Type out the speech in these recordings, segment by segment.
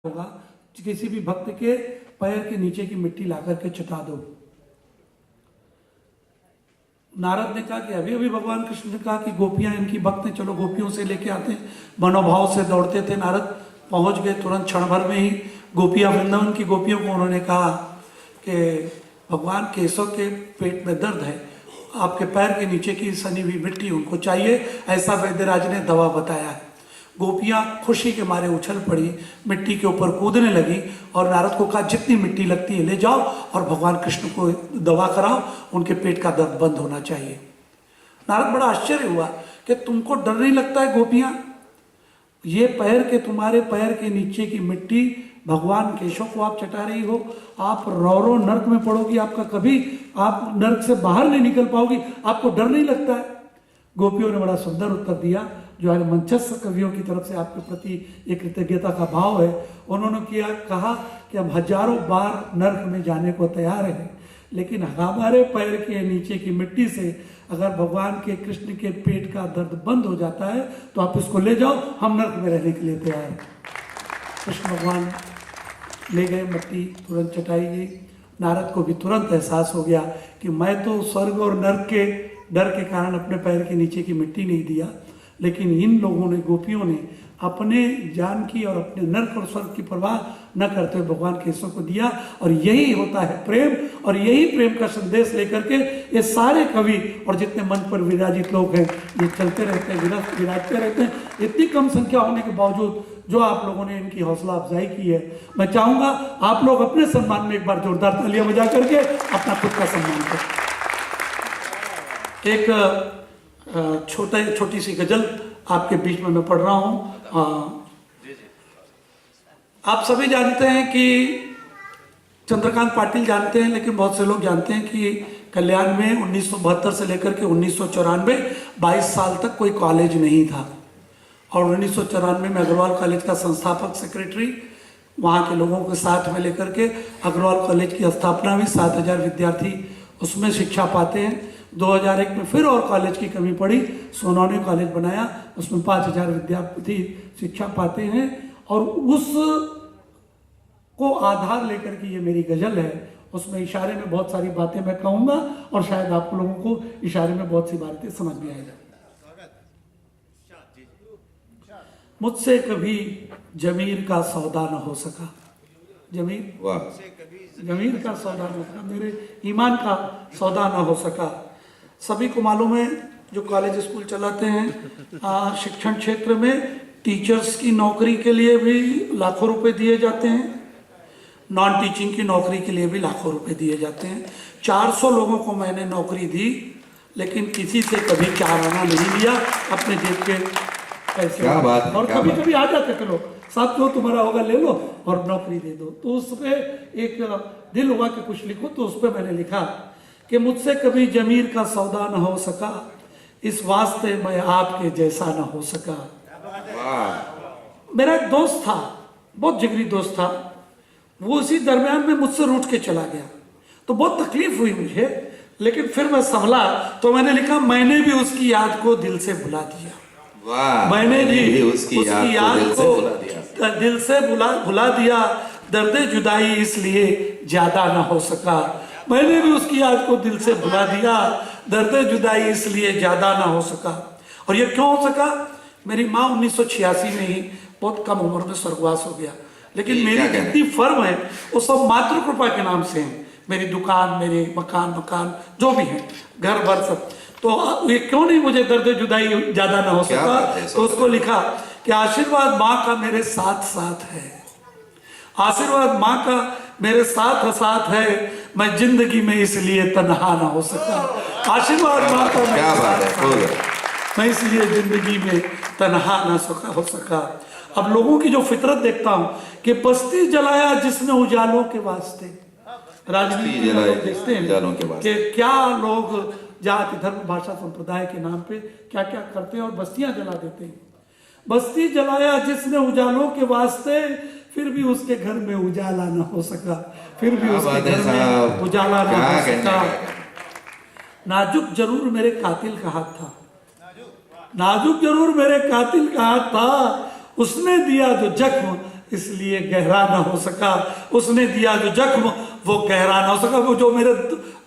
होगा, किसी भी भक्त के पैर के नीचे की मिट्टी ला करके चिता दो। नारद ने कहा कि अभी अभी भगवान कृष्ण ने कहा कि गोपियां इनकी भक्त हैं, चलो गोपियों से लेके आते हैं। मनोभाव से दौड़ते थे नारद, पहुंच गए तुरंत क्षण भर में ही गोपियां, वृंदावन की गोपियों को उन्होंने कहा कि भगवान केशव के पेट में दर्द है, आपके पैर के नीचे की सनी हुई मिट्टी उनको चाहिए, ऐसा वैद्यराज ने दवा बताया है। गोपियां खुशी के मारे उछल पड़ी, मिट्टी के ऊपर कूदने लगी और नारद को कहा जितनी मिट्टी लगती है ले जाओ और भगवान कृष्ण को दवा कराओ, उनके पेट का दर्द बंद होना चाहिए। नारद बड़ा आश्चर्य हुआ कि तुमको डर नहीं लगता है गोपियां, ये पैर के तुम्हारे पैर के नीचे की मिट्टी भगवान केशव को आप चटा रही हो, आप रो नर्क में पड़ोगी, आपका कभी आप नर्क से बाहर नहीं निकल पाओगी, आपको डर नहीं लगता है। गोपियों ने बड़ा सुंदर उत्तर दिया, जो आज मंचस्थ कवियों की तरफ से आपके प्रति एक कृतज्ञता का भाव है। उन्होंने कहा कि हम हजारों बार नर्क में जाने को तैयार हैं, लेकिन हमारे पैर के नीचे की मिट्टी से अगर भगवान के कृष्ण के पेट का दर्द बंद हो जाता है तो आप इसको ले जाओ, हम नर्क में रहने के लिए तैयार हैं। कृष्ण भगवान ले गए, मिट्टी तुरंत चटाई गई। नारद को भी तुरंत एहसास हो गया कि मैं तो स्वर्ग और नर्क के डर के कारण अपने पैर के नीचे की मिट्टी नहीं दिया, लेकिन इन लोगों ने, गोपियों ने अपने जान की और अपने नर्क और स्वर्ग की परवाह न करते हुए भगवान केशव को दिया। और यही होता है प्रेम, और यही प्रेम का संदेश लेकर के ये सारे कवि और जितने मन पर विराजित लोग हैं ये चलते रहते हैं, विराजते रहते हैं। इतनी कम संख्या होने के बावजूद जो आप लोगों ने इनकी हौसला अफजाई की है, मैं चाहूंगा आप लोग अपने सम्मान में एक बार जोरदार तालियां बजा करके अपना खुद का सम्मान करें। एक छोटी सी गजल आपके बीच में मैं पढ़ रहा हूं। आप सभी जानते हैं कि चंद्रकांत पाटिल जानते हैं, लेकिन बहुत से लोग जानते हैं कि कल्याण में 1972 से लेकर के 1994 22 साल तक कोई कॉलेज नहीं था, और 1994 में अग्रवाल कॉलेज का संस्थापक सेक्रेटरी, वहाँ के लोगों के साथ में लेकर के अग्रवाल कॉलेज की स्थापना हुई। 7000 विद्यार्थी उसमें शिक्षा पाते हैं। 2001 में फिर और कॉलेज की कमी पड़ी, सोनौने कॉलेज बनाया, उसमें 5000 विद्यार्थी शिक्षा पाते हैं। और उस को आधार लेकर के ये मेरी गजल है। उसमें इशारे में बहुत सारी बातें मैं कहूँगा और शायद आप लोगों को इशारे में बहुत सी बातें समझ में आएगा। मुझसे कभी जमीर का सौदा न हो सका, जमीर का सौदा न हो सका, मेरे ईमान का सौदा न हो सका। सभी को मालूम है जो कॉलेज स्कूल चलाते हैं, शिक्षण क्षेत्र में टीचर्स की नौकरी के लिए भी लाखों रुपए दिए जाते हैं, नॉन टीचिंग की नौकरी के लिए भी लाखों रुपए दिए जाते हैं। 400 लोगों को मैंने नौकरी दी, लेकिन किसी से कभी 4 आना नहीं लिया अपने जेब के पैसे। और कभी कभी आ जाते थे लोग, साथ जो तुम्हारा होगा ले लो और नौकरी दे दो। तो उस पर एक दिल हुआ कि कुछ लिखो, तो उस पर मैंने लिखा कि मुझसे कभी जमीर का सौदा न हो सका, इस वास्ते मैं आपके जैसा न हो सका। मेरा एक दोस्त था, बहुत जिगरी दोस्त था, वो उसी दरमियान में मुझसे रूठ के चला गया, तो बहुत तकलीफ हुई मुझे। लेकिन फिर मैं संभला, तो मैंने लिखा मैंने भी उसकी याद को दिल से भुला दिया। मैंने भी उसकी याद को दिल से भुला दिया, दर्द जुदाई इसलिए ज्यादा ना हो सका। मैंने भी उसकी याद को दिल से भुला दिया, दर्द जुदाई इसलिए ज्यादा ना हो सका। और ये क्यों हो सका? मेरी माँ 1986 में ही बहुत कम उम्र में स्वर्गवास हो गया, लेकिन मेरी जितनी फर्म है वो सब मातृ कृपा के नाम से है। मेरी दुकान, मेरे मकान जो भी है, घर भर सब। तो ये क्यों नहीं मुझे दर्द जुदाई ज्यादा ना हो सका? तो उसको लिखा कि आशीर्वाद माँ का मेरे साथ साथ है, आशीर्वाद माँ का मेरे साथ साथ है, मैं जिंदगी में इसलिए तन्हा ना हो सका। आशीर्वाद माँ का मेरे साथ, मैं इसलिए जिंदगी में तन्हा ना हो सका। अब लोगों की जो फितरत देखता हूँ कि बस्ती जलाया जिसने उजालों के वास्ते, राजनीति में लोग देखते हैं कि क्या लोग जाति धर्म भाषा संप्रदाय के नाम पे क्या क्या करते हैं और बस्तियां जला देते हैं। बस्ती जलाया जिसने उजालों के वास्ते, फिर भी उसके घर में उजाला ना हो सका, फिर भी उसके घर में उजाला ना हो सका। नाजुक जरूर मेरे कातिल का हाथ था, नाजुक जरूर मेरे कातिल का हाथ था, उसने दिया जो जख्म इसलिए गहरा न हो सका। उसने दिया जो जख्म वो गहरा न हो सका। वो जो मेरे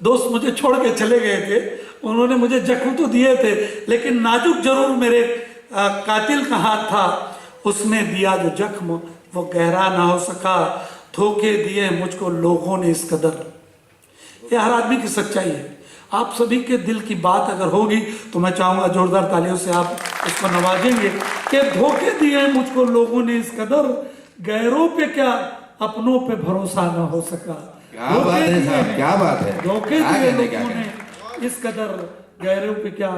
दोस्त मुझे छोड़ के चले गए थे, उन्होंने मुझे जख्म तो दिए थे, लेकिन नाजुक जरूर मेरे कातिल का हाथ था। उसने दिया जो जख्म वो गहरा ना हो सका। धोखे दिए मुझको लोगों ने इस कदर। ये हर आदमी की सच्चाई है। आप सभी के दिल की बात अगर होगी तो मैं चाहूंगा जोरदार तालियों से आप इसको नवाजेंगे कि धोखे दिए मुझको लोगों ने इस कदर, गैरों पे क्या अपनों पे भरोसा ना हो सका। क्या बात है साहब, क्या बात है। धोखे दिए लोगों ने इस कदर, गैरों पे क्या,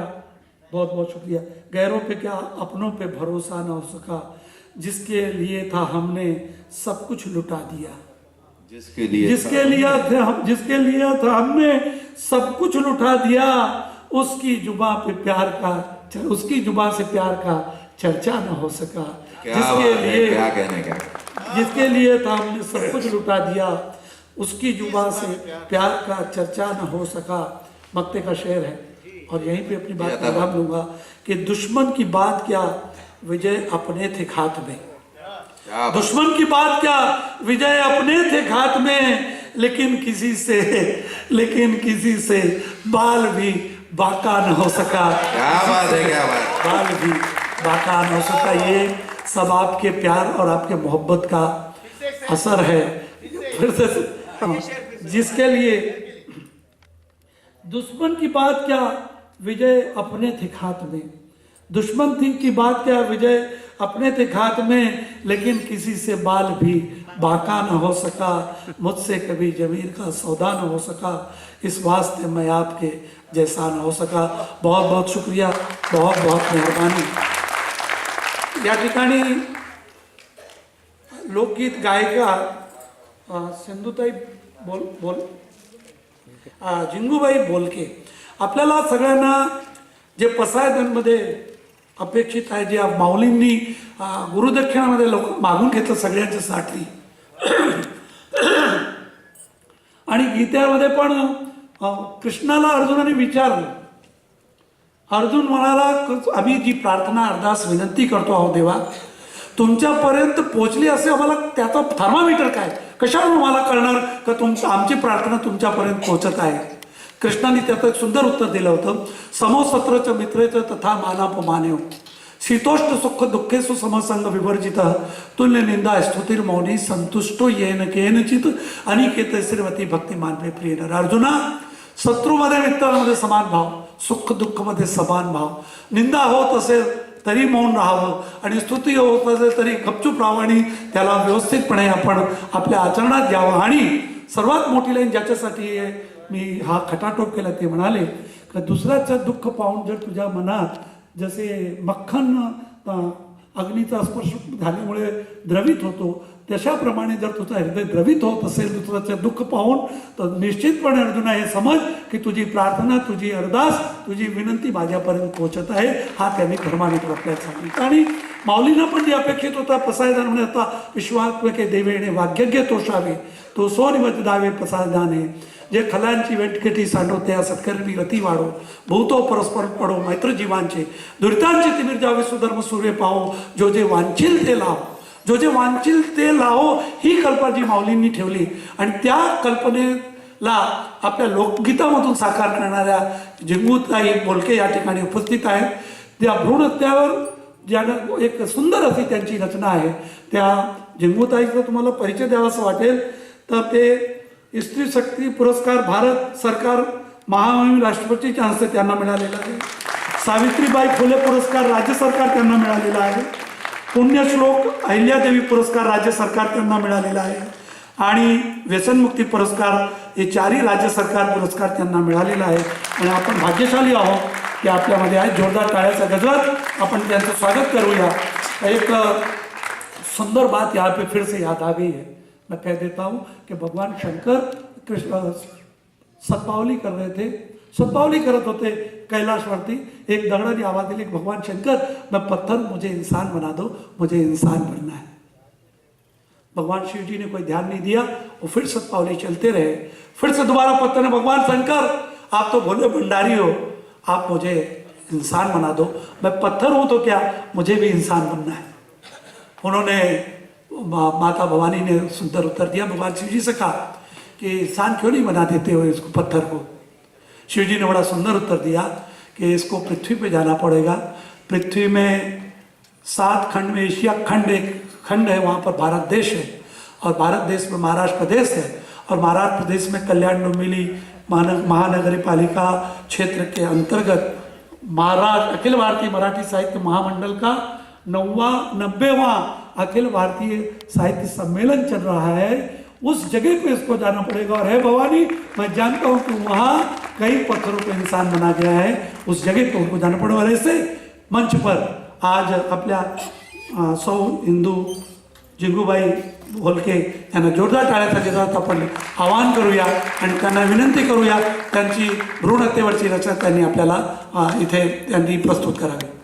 बहुत बहुत शुक्रिया, गैरों पे क्या अपनों पे भरोसा ना हो सका। जिसके लिए था हमने सब कुछ लुटा दिया, जिसके लिए था हमने सब कुछ लुटा दिया। उसकी जुबां पे प्यार का, उसकी जुबां से प्यार का चर्चा न हो सका। जिसके लिए था हमने सब कुछ लुटा दिया, उसकी जुबां से प्यार का चर्चा न हो सका। मक्ते का शेर है और यहीं पे अपनी बात विराम लूंगा कि दुश्मन की बात क्या, विजय अपने थे खात में। दुश्मन की बात क्या, विजय अपने थे खात में। लेकिन किसी से बाल भी बाका न हो सका। क्या बात है, क्या बात। बाल भी बाका न हो सका। ये सब आपके प्यार और आपके मोहब्बत का असर है। फिर से जिसके लिए दुश्मन की बात क्या, विजय अपने थे खात में। दुश्मन थी की बात क्या, विजय अपने थे खात में। लेकिन किसी से बाल भी बाका न हो सका। मुझसे कभी जमीर का सौदा न हो सका। इस वास्ते मैं आपके जैसा न हो सका। बहुत बहुत शुक्रिया, बहुत बहुत मेहरबानी। या ठिकाणी लोकगीत गायिका सिंधुताई जिंगूबाई बोलके आपल्याला सगळ्यांना जे पसायदांमध्ये अपेक्षित आहे, जे माऊलींनी गुरुदक्षिणामध्ये लोक मागून घेतलं सगळ्यांच्यासाठी, आणि गीतेमध्ये पण कृष्णाला अर्जुनाने विचारलं. अर्जुन म्हणाला आम्ही जी प्रार्थना अरदास विनंती करतो आहोत देवा, तुमच्यापर्यंत पोहोचली असे आम्हाला त्याचा थर्मामीटर काय, कशावरून मला कळणार का आमची प्रार्थना तुमच्यापर्यंत पोहोचत आहे. कृष्णाने त्याचं एक सुंदर उत्तर दिलं होतं. समोसत्रच मित्रेच तथा मानापमान्यो शीतोष्ण सुख दुःखेसु समसंग विवर्जित तुल्य निंदा स्तुतिर्मौनी संतुष्टो येन केनचित अनिकेत श्रीमती भक्तिमान पे प्रिय नर. अर्जुना, शत्रूमध्ये मित्रांमध्ये समान भाव, सुख दुःखमध्ये समान भाव. निंदा होत असेल तरी मौन राहावं आणि स्तुती होत असेल तरी गपचूप राहावं आणि त्याला व्यवस्थितपणे आपण आपल्या आचरणात घ्यावं. आणि सर्वात मोठी लाईन ज्याच्यासाठी मी हा खटाटोप केला ते म्हणाले का दुसऱ्याचं दुःख पाहून जर तुझ्या मनात जसे मक्खन अग्नीचा स्पर्श झाल्यामुळे द्रवित होतो, तशाप्रमाणे जर तुझं हृदय द्रवित होत असेल दुसऱ्याचं दुःख पाहून, तर निश्चितपणे अर्जुना हे समज की तुझी प्रार्थना, तुझी अरदास, तुझी विनंती माझ्यापर्यंत पोहोचत आहे. हा त्यांनी धर्माने आपल्याला सांगितलं. आणि माऊलींना पण जे अपेक्षित होता प्रसायदान म्हणे होता विश्वात्मके देवेने वाग्यज्ञ तोषावे तो सोनिवत दावे प्रसादाने. जे खलांची वेटकेटी सांडवत्या सत्कर्मी रती वाढो भूतो परस्पर पडो मैत्र जीवांचे दुरितांचे तिमिर जावे सुधर्म सूर्य पाहो जो जे वांछील ते लाव. जो जे वांछील ते लाहो ही कल्पना जी माऊलींनी ठेवली आणि त्या कल्पनेला आपल्या लोकगीतामधून साकार करणाऱ्या जिंगूताई बोलके या ठिकाणी उपस्थित आहेत. त्या भ्रूण हत्यावर ज्यानं एक सुंदर अशी त्यांची रचना आहे. त्या जिंगूताईचा तुम्हाला परिचय द्यावा असं वाटेल तर ते स्त्री शक्ती पुरस्कार भारत सरकार महामहिम राष्ट्रपतीच्या हस्ते त्यांना मिळालेला आहे. सावित्रीबाई फुले पुरस्कार राज्य सरकार त्यांना मिळालेला आहे. पुण्यश्लोक अहिल्यादेवी पुरस्कार राज्य सरकार त्यांना मिळालेला आहे. आणि व्यसनमुक्ती पुरस्कार हे चारही राज्य सरकार पुरस्कार त्यांना मिळालेला आहे. आणि आपण भाग्यशाली आहोत की आपल्यामध्ये आहे. जोरदार टाळ्याचा गजरात आपण त्यांचं स्वागत करूया. एक सुंदर बात यहाँ पे फिर से याद आ गई है. मैं कह देता हूँ कि भगवान शंकर कृष्ण सतपावली कर रहे थे, सतपावली करत होते कैलाशवरती. एक दगड़ ने आवाज दिली, भगवान शंकर मैं पत्थर, मुझे इंसान बना दो, मुझे इंसान बनना है. भगवान शिव जी ने कोई ध्यान नहीं दिया, वो फिर सतपावली चलते रहे. फिर से दोबारा पत्थर ने, भगवान शंकर आप तो भोले भंडारी हो, आप मुझे इंसान बना दो. मैं पत्थर हूं तो क्या, मुझे भी इंसान बनना है. उन्होंने माता भवानी ने सुंदर उत्तर दिया। भगवान शिव जी से कहा कि इंसान क्यों नहीं बना देते हो इसको, पत्थर को। शिव जी ने बड़ा सुंदर उत्तर दिया कि इसको पृथ्वी पे जाना पड़ेगा। पृथ्वी में 7 खंड में एशिया खंड एक खंड है, वहाँ पर भारत देश है, और भारत देश में महाराष्ट्र प्रदेश है, और महाराष्ट्र प्रदेश में कल्याण डोंबिवली महानगरी पालिका क्षेत्र के अंतर्गत महाराष्ट्र अखिल भारतीय मराठी साहित्य महामंडल का 90वां अखिल भारतीय साहित्य सम्मेलन चल रहा है। उस जगह पे इसको जाना पड़ेगा। और है भवानी, मैं जानता हूँ कि वहाँ कई पत्थरों को इंसान बना गया है, उस जगह पे उनको जाना पड़ेगा। और ऐसे मंच पर आज आपल्या 100 हिंदू जिंगूबाई होलके यांना जोरदार टाळ्याचा गजरात आपण आवाहन करूया आणि त्यांना विनंती करूया, त्यांची भ्रूण हत्येवरची रचना त्यांनी आपल्याला इथे त्यांनी प्रस्तुत करावी।